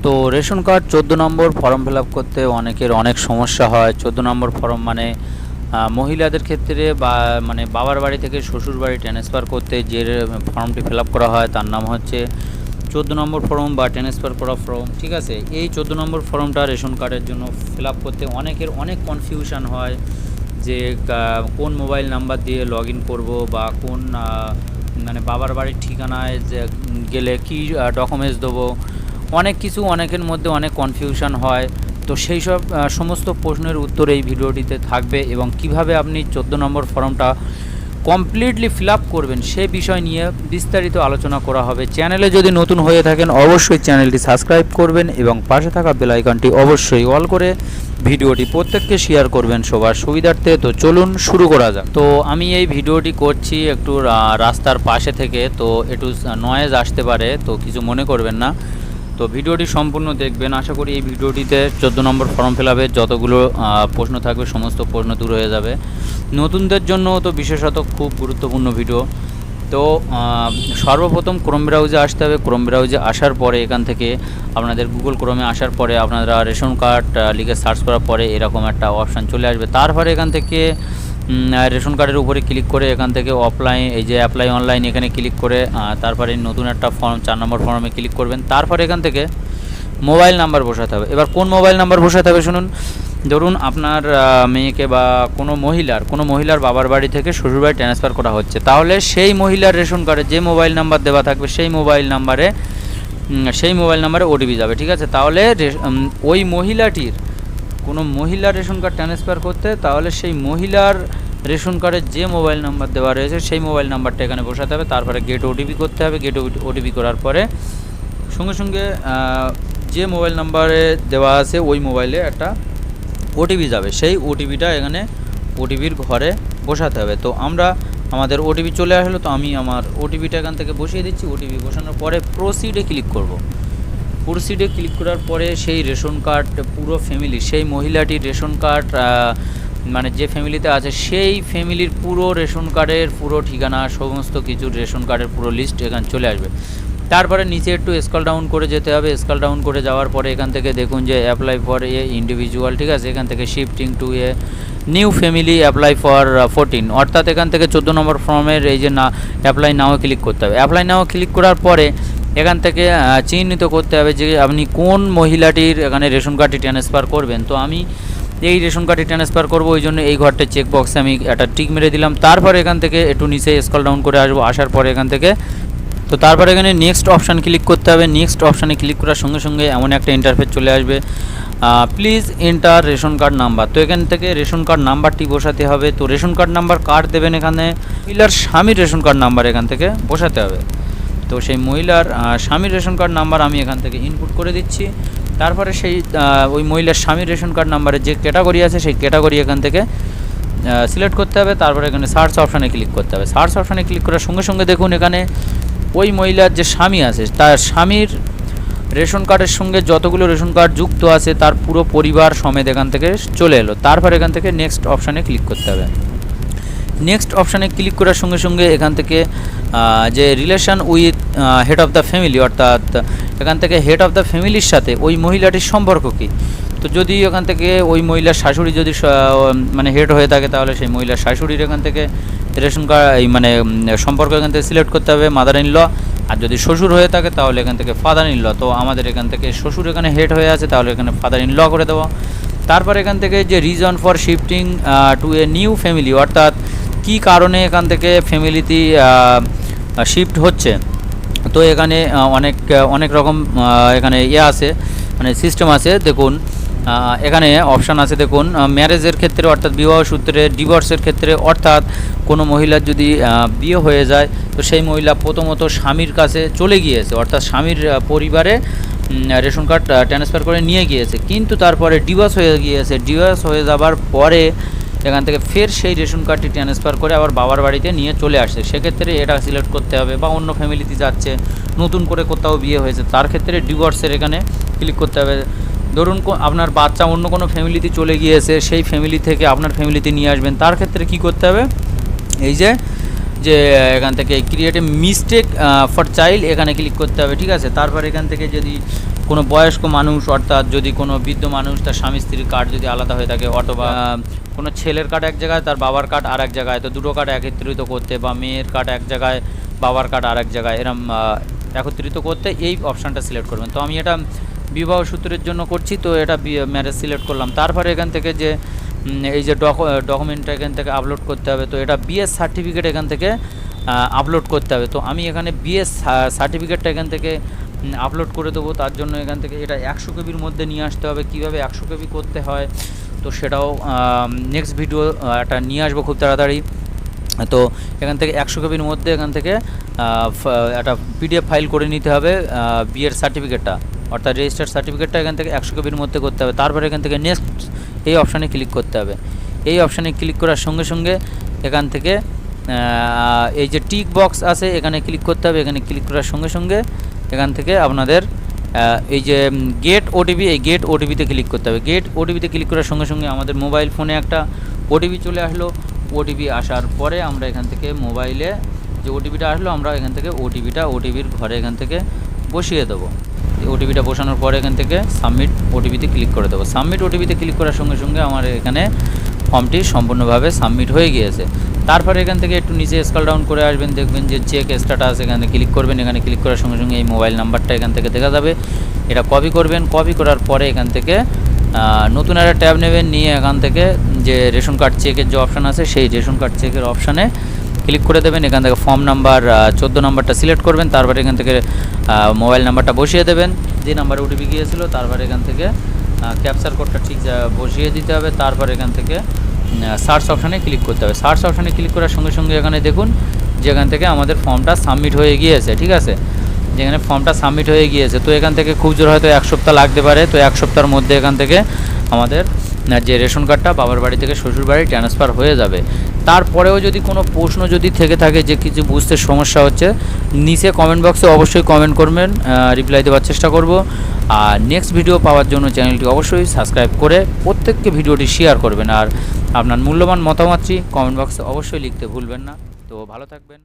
তো ration card 14 নম্বর form fill up করতে অনেকের অনেক সমস্যা হয়। 14 নম্বর ফর্ম মানে মহিলাদের ক্ষেত্রে বা মানে বাবার বাড়ি থেকে শ্বশুর বাড়ি ট্রান্সফার করতে যে ফর্মটি ফিল আপ করা হয় তার নাম হচ্ছে 14 নম্বর ফর্ম বা ট্রান্সফার করা ফর্ম। ঠিক আছে, এই 14 নম্বর ফর্মটা রেশন কার্ডের জন্য ফিল আপ করতে অনেকের অনেক কনফিউশন হয় যে কোন মোবাইল নাম্বার দিয়ে লগ ইন করবো বা কোন মানে বাবার বাড়ির ঠিকানায় যে গেলে কী ডকুমেন্টস দেবো, অনেক কিছু অনেকের মধ্যে অনেক কনফিউশন হয়। তো সেই সব সমস্ত প্রশ্নের উত্তর এই ভিডিওটিতে থাকবে এবং কিভাবে আপনি 14 নম্বর ফর্মটা কমপ্লিটলি ফিল আপ করবেন সে বিষয় নিয়ে বিস্তারিত আলোচনা করা হবে। চ্যানেলে যদি নতুন হয়ে থাকেন অবশ্যই চ্যানেলটি সাবস্ক্রাইব করবেন এবং পাশে থাকা বেল আইকনটি অবশ্যই অল করে ভিডিওটি প্রত্যেককে শেয়ার করবেন সবার সুবিধার্থে। তো চলুন শুরু করা যাক। তো আমি এই ভিডিওটি করছি একটু রাস্তার পাশে থেকে, তো একটু নয়েজ আসতে পারে, তো কিছু মনে করবেন না। তো ভিডিওটি সম্পূর্ণ দেখবেন। আশা করি এই ভিডিওটিতে 14 নম্বর ফর্ম ফিল আপের যতগুলো প্রশ্ন থাকবে সমস্ত প্রশ্ন দূর হয়ে যাবে। নতুনদের জন্য তো বিশেষত খুব গুরুত্বপূর্ণ ভিডিও। তো সর্বপ্রথম ক্রোম ব্রাউজে আসতে হবে। ক্রোম ব্রাউজে আসার পরে এখান থেকে আপনাদের গুগল ক্রোমে আসার পরে আপনারা রেশন কার্ড লিখে সার্চ করার পরে এরকম একটা অপশান চলে আসবে। তারপরে এখান থেকে রেশন কার্ডের উপরে ক্লিক করে এখান থেকে অফলাইন এই যে অ্যাপ্লাই অনলাইন এখানে ক্লিক করে তারপরে নতুন একটা ফর্ম 4 নম্বর ফর্মে ক্লিক করবেন। তারপরে এখান থেকে মোবাইল নাম্বার বসাতে হবে। এবার কোন মোবাইল নাম্বার বসাতে হবে শুনুন। ধরুন আপনার মেয়েকে বা কোনো মহিলার বাবার বাড়ি থেকে শ্বশুরবাড়ি ট্রান্সফার করা হচ্ছে, তাহলে সেই মহিলার রেশন কার্ডে যে মোবাইল নাম্বার দেওয়া থাকবে সেই মোবাইল নাম্বারে ওটিপি যাবে। ঠিক আছে, তাহলে ওই মহিলাটির কোনো মহিলার রেশন কার্ড ট্রান্সফার করতে তাহলে সেই মহিলার রেশন কার্ডের যে মোবাইল নাম্বার দেওয়া রয়েছে সেই মোবাইল নাম্বারটা এখানে বসাতে হবে। তারপরে গেট ওটিপি করতে হবে। গেট ওটিপি করার পরে সঙ্গে সঙ্গে যে মোবাইল নাম্বারে দেওয়া আছে ওই মোবাইলে একটা ওটিপি যাবে। সেই ওটিপিটা এখানে ওটিপির ঘরে বসাতে হবে। তো আমাদের ওটিপি চলে আসলো, তো আমি আমার ওটিপিটা এখান থেকে বসিয়ে দিচ্ছি। ওটিপি বসানোর পরে প্রসিডে ক্লিক করব। প্রসিডে ক্লিক করার পরে সেই রেশন কার্ড পুরো ফ্যামিলি, সেই মহিলাটির রেশন কার্ড মানে যে ফ্যামিলিতে আছে সেই ফ্যামিলির পুরো রেশন কার্ডের পুরো ঠিকানা সমস্ত কিছুর রেশন কার্ডের পুরো লিস্ট এখানে চলে আসবে। তারপরে নিচে একটু স্ক্রল ডাউন করে যেতে হবে। স্ক্রল ডাউন করে যাওয়ার পরে এখান থেকে দেখুন যে অ্যাপ্লাই ফর এ ইন্ডিভিজুয়াল। ঠিক আছে, এখান থেকে shifting to a new family apply for 14, অর্থাৎ এখান থেকে 14 নম্বর ফর্মের এই যে না অ্যাপ্লাই নাও ক্লিক করতে হবে। অ্যাপ্লাই নাও ক্লিক করার পরে এখান থেকে চিহ্নিত করতে হবে যে আপনি কোন মহিলাটির এখানে রেশন কার্ডটি ট্রান্সফার করবেন। তো আমি এই রেশন কার্ডটি ট্রান্সফার করবো, ওই জন্য এই ঘরটা চেক বক্সে আমি একটা টিক মেরে দিলাম। তারপরে এখান থেকে একটু নিচে স্ক্রল ডাউন করে আসবো। আসার পরে এখান থেকে তো তারপরে এখানে নেক্সট অপশান ক্লিক করতে হবে। নেক্সট অপশানে ক্লিক করার সঙ্গে সঙ্গে এমন একটা ইন্টারফেস চলে আসবে, please enter ration card number. তো এখান থেকে রেশন কার্ড নাম্বারটি বসাতে হবে। তো রেশন কার্ড নাম্বার কার্ড দেবেন এখানে মহিলার স্বামীর রেশন কার্ড নাম্বার এখান থেকে বসাতে হবে। তো সেই মহিলার স্বামীর রেশন কার্ড নাম্বার আমি এখান থেকে ইনপুট করে দিচ্ছি। তারপরে সেই ওই মহিলার স্বামীর রেশন কার্ড নাম্বারের যে ক্যাটাগরি আছে সেই ক্যাটাগরি এখান থেকে সিলেক্ট করতে হবে। তারপরে এখানে সার্চ অপশানে ক্লিক করতে হবে। সার্চ অপশানে ক্লিক করার সঙ্গে সঙ্গে দেখুন এখানে ওই মহিলার যে স্বামী আছে তার স্বামীর রেশন কার্ডের সঙ্গে যতগুলো রেশন কার্ড যুক্ত আছে তার পুরো পরিবার সমেত এখান থেকে চলে এলো। তারপর এখান থেকে নেক্সট অপশানে ক্লিক করতে হবে। নেক্সট অপশানে ক্লিক করার সঙ্গে সঙ্গে এখান থেকে যে relation with head of the family, অর্থাৎ এখান থেকে হেড অফ দ্য ফ্যামিলির সাথে ওই মহিলাটির সম্পর্ক কী। তো যদি এখান থেকে ওই মহিলার শাশুড়ি যদি মানে হেড হয়ে থাকে তাহলে সেই মহিলার শাশুড়ির এখান থেকে রেশন কার্ড মানে সম্পর্ক এখান থেকে সিলেক্ট করতে হবে মাদার ইন ল। আর যদি শ্বশুর হয়ে থাকে তাহলে এখান থেকে ফাদার ইন ল। তো আমাদের এখান থেকে শ্বশুর এখানে হেড হয়ে আছে তাহলে এখানে ফাদার ইন ল করে দেবো। তারপর এখান থেকে যে reason for shifting to a new family, অর্থাৎ কী কারণে এখান থেকে ফ্যামিলিতে শিফট হচ্ছে। তো এখানে অনেক রকম এখানে আছে মানে সিস্টেম আছে। দেখুন এখানে অপশান আছে দেখুন, ম্যারেজের ক্ষেত্রে অর্থাৎ বিবাহ সূত্রে, ডিভোর্সের ক্ষেত্রে অর্থাৎ কোনো মহিলার যদি বিয়ে হয়ে যায় তো সেই মহিলা প্রথমত স্বামীর কাছে চলে গিয়েছে, অর্থাৎ স্বামীর পরিবারে রেশন কার্ড ট্রান্সফার করে নিয়ে গিয়েছে, কিন্তু তারপরে ডিভোর্স হয়ে গিয়েছে। ডিভোর্স হয়ে যাবার পরে এখান থেকে ফের সেই রেশন কার্ডটি ট্রান্সফার করে আবার বাবার বাড়িতে নিয়ে চলে আসছে, সেক্ষেত্রে এটা সিলেক্ট করতে হবে। বা অন্য ফ্যামিলিতে যাচ্ছে, নতুন করে কোথাও বিয়ে হয়েছে, তার ক্ষেত্রে ডিভোর্সের এখানে ক্লিক করতে হবে। ধরুন আপনার বাচ্চা অন্য কোনো ফ্যামিলিতে চলে গিয়েছে, সেই ফ্যামিলি থেকে আপনার ফ্যামিলিতে নিয়ে আসবেন, তার ক্ষেত্রে কি করতে হবে, এই যে এখান থেকে create a mistake for child এখানে ক্লিক করতে হবে। ঠিক আছে, তারপর এখান থেকে যদি কোনো বয়স্ক মানুষ, অর্থাৎ যদি কোনো বৃদ্ধ মানুষ তার স্বামী স্ত্রীর কার্ড যদি আলাদা হয়ে থাকে, অথবা কোনো ছেলের কার্ড এক জায়গায় তার বাবার কার্ড আর এক জায়গায়, তো দুটো কার্ড একত্রিত করতে, বা মেয়ের কার্ড এক জায়গায় বাবার কার্ড আর এক জায়গায়, এরম একত্রিত করতে এই অপশানটা সিলেক্ট করবেন। তো আমি এটা বিবাহ সূত্রের জন্য করছি, তো এটা ম্যারেজ সিলেক্ট করলাম। তারপরে এখান থেকে যে এই যে ডকুমেন্টটা এখান থেকে আপলোড করতে হবে, তো এটা বিএস সার্টিফিকেট এখান থেকে আপলোড করতে হবে। তো আমি এখানে বিএস সার্টিফিকেটটা এখান থেকে আপলোড করে দেবো। তার জন্য এখান থেকে এটা 100 কেবির মধ্যে নিয়ে আসতে হবে। কীভাবে 100 কেবি করতে হয় তো সেটাও নেক্সট ভিডিও একটা নিয়ে আসবো খুব তাড়াতাড়ি। তো এখান থেকে 100 কেবির মধ্যে এখান থেকে একটা পিডিএফ ফাইল করে নিতে হবে বিয়ের সার্টিফিকেটটা, অর্থাৎ রেজিস্টার্ড সার্টিফিকেটটা এখান থেকে 100 কেবির মধ্যে করতে হবে। তারপরে এখান থেকে নেক্সট এই অপশানে ক্লিক করতে হবে। এই অপশানে ক্লিক করার সঙ্গে সঙ্গে এখান থেকে এই যে টিক বক্স আছে এখানে ক্লিক করতে হবে। এখানে ক্লিক করার সঙ্গে সঙ্গে এখান থেকে আপনাদের এই যে গেট ওটিপি, এই গেট ওটিপিতে ক্লিক করতে হবে। গেট ওটিপিতে ক্লিক করার সঙ্গে সঙ্গে আমাদের মোবাইল ফোনে একটা ওটিপি চলে আসলো। ওটিপি আসার পরে আমরা এখান থেকে মোবাইলে যে ওটিপিটা আসলো আমরা এখান থেকে ওটিপির ঘরে এখান থেকে বসিয়ে দেবো। ওটিপিটা বসানোর পরে এখান থেকে সাবমিট ওটিপিতে ক্লিক করে দেবো। সাবমিট ওটিপিতে ক্লিক করার সঙ্গে সঙ্গে আমার এখানে ফর্মটি সম্পূর্ণভাবে সাবমিট হয়ে গিয়েছে। তারপরে এখান থেকে একটু নিচে স্ক্রল ডাউন করে আসবেন, দেখবেন যে চেক স্ট্যাটাস, এখানে ক্লিক করবেন। এখানে ক্লিক করার সঙ্গে সঙ্গে এই মোবাইল নাম্বারটা এখান থেকে দেখা যাবে। এটা কপি করবেন। কপি করার পরে এখান থেকে নতুন একটা ট্যাব নেবেন, নিয়ে এখান থেকে যে রেশন কার্ড চেকের যে অপশান আছে সেই রেশন কার্ড চেকের অপশানে ক্লিক করে দেবেন। এখান থেকে ফর্ম নাম্বার 14 নাম্বারটা সিলেক্ট করবেন। তারপরে এখান থেকে মোবাইল নাম্বারটা বসিয়ে দেবেন যে নাম্বারে ওটিপি গিয়েছিল। তারপরে এখান থেকে ক্যাপচার কোডটা ঠিক বসিয়ে দিতে হবে। তারপর এখান থেকে সার্চ অপশানে ক্লিক করতে হবে। সার্চ অপশানে ক্লিক করার সঙ্গে সঙ্গে এখানে দেখুন যে এখান থেকে আমাদের ফর্মটা সাবমিট হয়ে গিয়েছে। ঠিক আছে, যেখানে ফর্মটা সাবমিট হয়ে গিয়েছে। তো এখান থেকে খুব জোর হয়তো 1 সপ্তাহ লাগতে পারে। তো 1 সপ্তাহের মধ্যে এখান থেকে আমাদের যে রেশন কার্ডটা বাবার বাড়ি থেকে শ্বশুর বাড়ি ট্রান্সফার হয়ে যাবে। তারপরেও যদি কোনো প্রশ্ন যদি থেকে থাকে যে কিছু বুঝতে সমস্যা হচ্ছে, নিচে কমেন্ট বক্সে অবশ্যই কমেন্ট করবেন, রিপ্লাই দেওয়ার চেষ্টা করব। আর নেক্সট ভিডিও পাওয়ার জন্য চ্যানেলটি অবশ্যই সাবস্ক্রাইব করে প্রত্যেককে ভিডিওটি শেয়ার করবেন। আর আপনার মূল্যবান মতামতটি কমেন্ট বক্সে অবশ্যই লিখতে ভুলবেন না। তো ভালো থাকবেন।